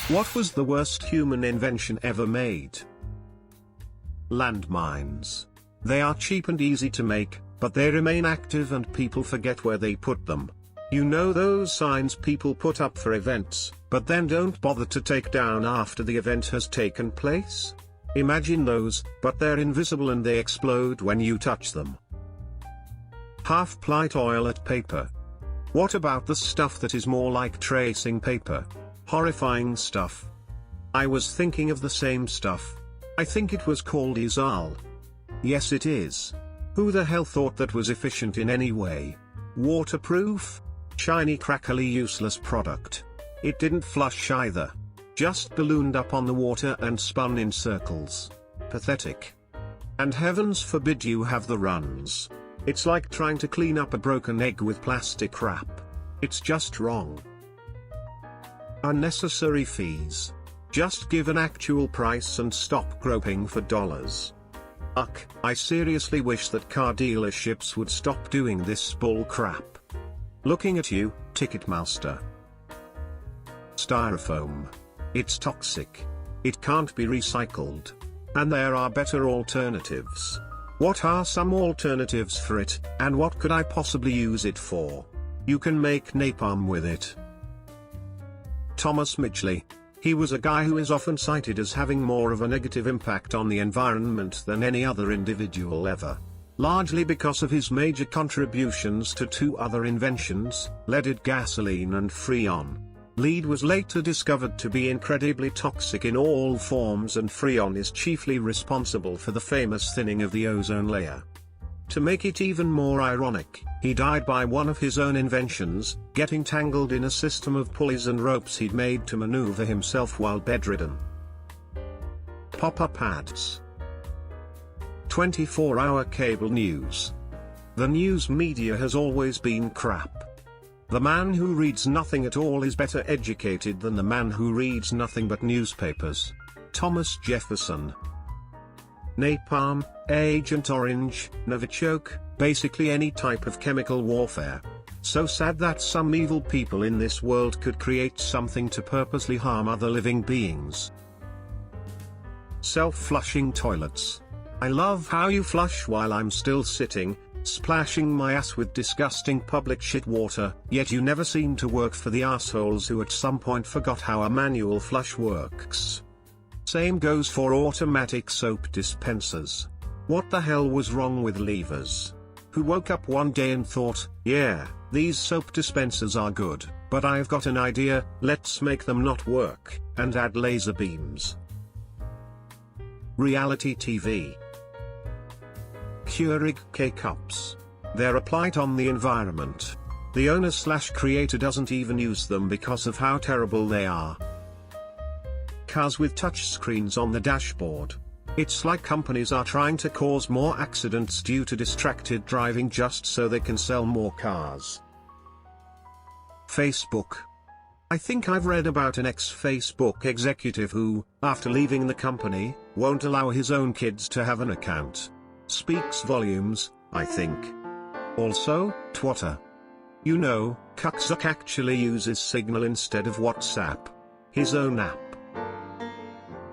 What was the worst human invention ever made? Landmines. They are cheap and easy to make, but they remain active and people forget where they put them. You know those signs people put up for events, but then don't bother to take down after the event has taken place? Imagine those, but they're invisible and they explode when you touch them. Half-ply toilet paper. What about the stuff that is more like tracing paper? Horrifying stuff. I was thinking of the same stuff. I think it was called Izal. Yes, it is. Who the hell thought that was efficient in any way? Waterproof? Shiny crackly useless product. It didn't flush either. Just ballooned up on the water and spun in circles. Pathetic. And heavens forbid you have the runs. It's like trying to clean up a broken egg with plastic wrap. It's just wrong. Unnecessary fees. Just give an actual price and stop groping for dollars. Ugh, I seriously wish that car dealerships would stop doing this bull crap. Looking at you, Ticketmaster. Styrofoam. It's toxic. It can't be recycled. And there are better alternatives. What are some alternatives for it, and what could I possibly use it for? You can make napalm with it. Thomas Midgley. He was a guy who is often cited as having more of a negative impact on the environment than any other individual ever. Largely because of his major contributions to two other inventions, leaded gasoline and Freon. Lead was later discovered to be incredibly toxic in all forms, and Freon is chiefly responsible for the famous thinning of the ozone layer. To make it even more ironic, he died by one of his own inventions, getting tangled in a system of pulleys and ropes he'd made to maneuver himself while bedridden. Pop-up ads. 24-hour cable news. The news media has always been crap. The man who reads nothing at all is better educated than the man who reads nothing but newspapers. Thomas Jefferson. Napalm, Agent Orange, Novichok, basically any type of chemical warfare. So sad that some evil people in this world could create something to purposely harm other living beings. Self-flushing toilets. I love how you flush while I'm still sitting, splashing my ass with disgusting public shit water, yet you never seem to work for the assholes who at some point forgot how a manual flush works. Same goes for automatic soap dispensers. What the hell was wrong with levers? Who woke up one day and thought, yeah, these soap dispensers are good, but I've got an idea, let's make them not work, and add laser beams. Reality TV. Keurig K-Cups. They're a blight on the environment. The owner/creator doesn't even use them because of how terrible they are. Cars with touchscreens on the dashboard. It's like companies are trying to cause more accidents due to distracted driving just so they can sell more cars. Facebook. I think I've read about an ex-Facebook executive who, after leaving the company, won't allow his own kids to have an account. Speaks volumes, I think. Also, Twitter. You know, Zuck actually uses Signal instead of WhatsApp. His own app.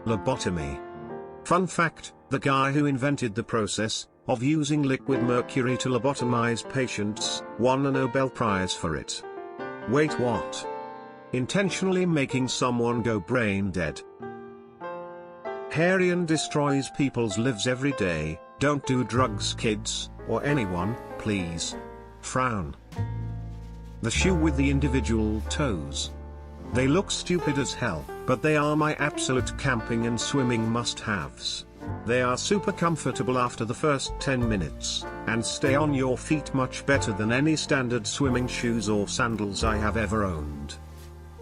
Lobotomy. Fun fact, the guy who invented the process of using liquid mercury to lobotomize patients won a Nobel Prize for it. Wait, what? Intentionally making someone go brain dead. Heroin destroys people's lives every day. Don't do drugs, kids, or anyone, please. Frown. The shoe with the individual toes. They look stupid as hell, but they are my absolute camping and swimming must-haves. They are super comfortable after the first 10 minutes, and stay on your feet much better than any standard swimming shoes or sandals I have ever owned.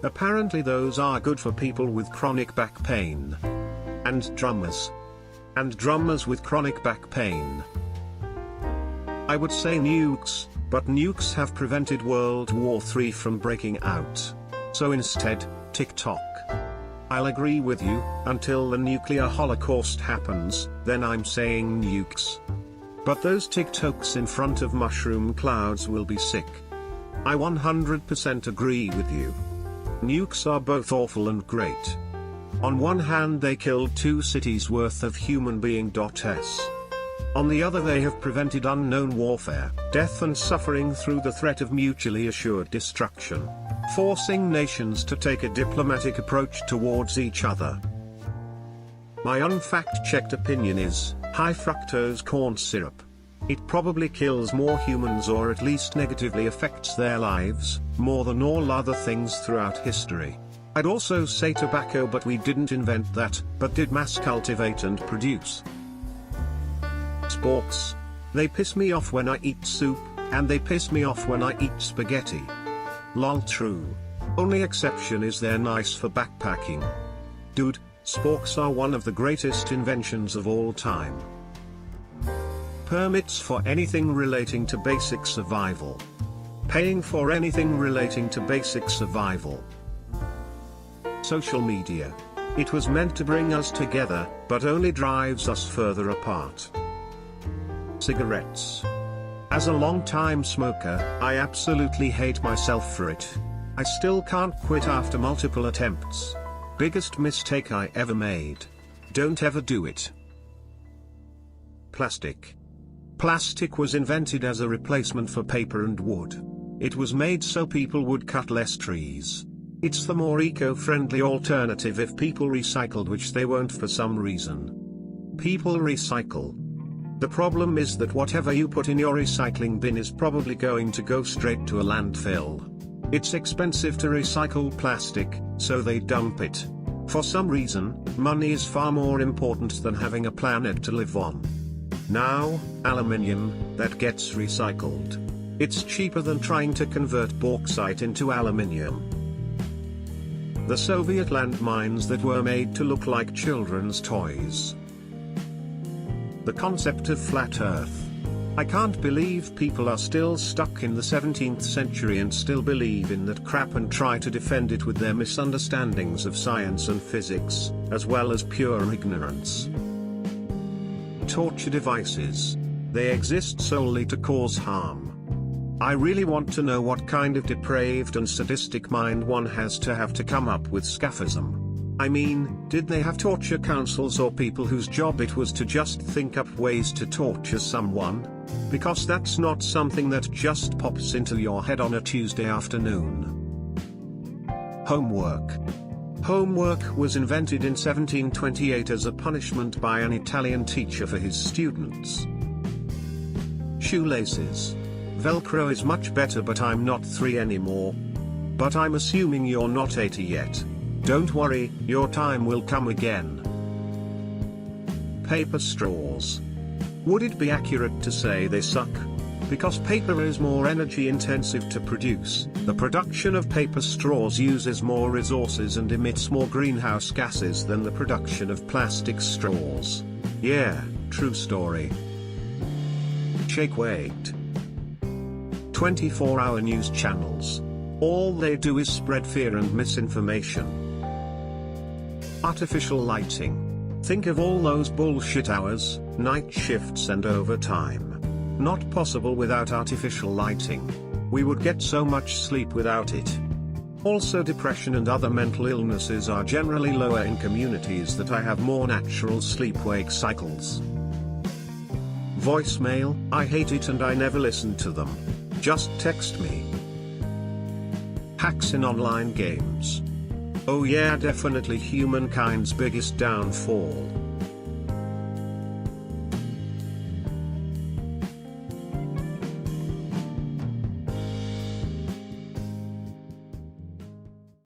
Apparently those are good for people with chronic back pain. And drummers. And drummers with chronic back pain. I would say nukes, but nukes have prevented World War III from breaking out. So instead, TikTok. I'll agree with you, until the nuclear holocaust happens, then I'm saying nukes. But those TikToks in front of mushroom clouds will be sick. I 100% agree with you. Nukes are both awful and great. On one hand they killed 2 cities worth of human being.s. On the other they have prevented unknown warfare, death and suffering through the threat of mutually assured destruction, forcing nations to take a diplomatic approach towards each other. My unfact-checked opinion is, high fructose corn syrup. It probably kills more humans or at least negatively affects their lives, more than all other things throughout history. I'd also say tobacco, but we didn't invent that, but did mass cultivate and produce. Sporks. They piss me off when I eat soup, and they piss me off when I eat spaghetti. Lol, true. Only exception is they're nice for backpacking. Dude, sporks are one of the greatest inventions of all time. Permits for anything relating to basic survival. Paying for anything relating to basic survival. Social media. It was meant to bring us together, but only drives us further apart. Cigarettes. As a long-time smoker, I absolutely hate myself for it. I still can't quit after multiple attempts. Biggest mistake I ever made. Don't ever do it. Plastic. Plastic was invented as a replacement for paper and wood. It was made so people would cut less trees. It's the more eco-friendly alternative if people recycled, which they won't for some reason. People recycle. The problem is that whatever you put in your recycling bin is probably going to go straight to a landfill. It's expensive to recycle plastic, so they dump it. For some reason, money is far more important than having a planet to live on. Now, aluminium, that gets recycled. It's cheaper than trying to convert bauxite into aluminium. The Soviet landmines that were made to look like children's toys. The concept of flat Earth. I can't believe people are still stuck in the 17th century and still believe in that crap and try to defend it with their misunderstandings of science and physics, as well as pure ignorance. Torture devices. They exist solely to cause harm. I really want to know what kind of depraved and sadistic mind one has to have to come up with scaphism. I mean, did they have torture councils or people whose job it was to just think up ways to torture someone? Because that's not something that just pops into your head on a Tuesday afternoon. Homework. Homework was invented in 1728 as a punishment by an Italian teacher for his students. Shoelaces. Velcro is much better, but I'm not 3 anymore. But I'm assuming you're not 80 yet. Don't worry, your time will come again. Paper straws. Would it be accurate to say they suck? Because paper is more energy intensive to produce, the production of paper straws uses more resources and emits more greenhouse gases than the production of plastic straws. Yeah, true story. Shake weight. 24-hour news channels. All they do is spread fear and misinformation. Artificial lighting. Think of all those bullshit hours, night shifts and overtime. Not possible without artificial lighting. We would get so much sleep without it. Also, depression and other mental illnesses are generally lower in communities that have more natural sleep-wake cycles. Voicemail. I hate it and I never listen to them. Just text me. Hacks in online games. Oh yeah, definitely humankind's biggest downfall.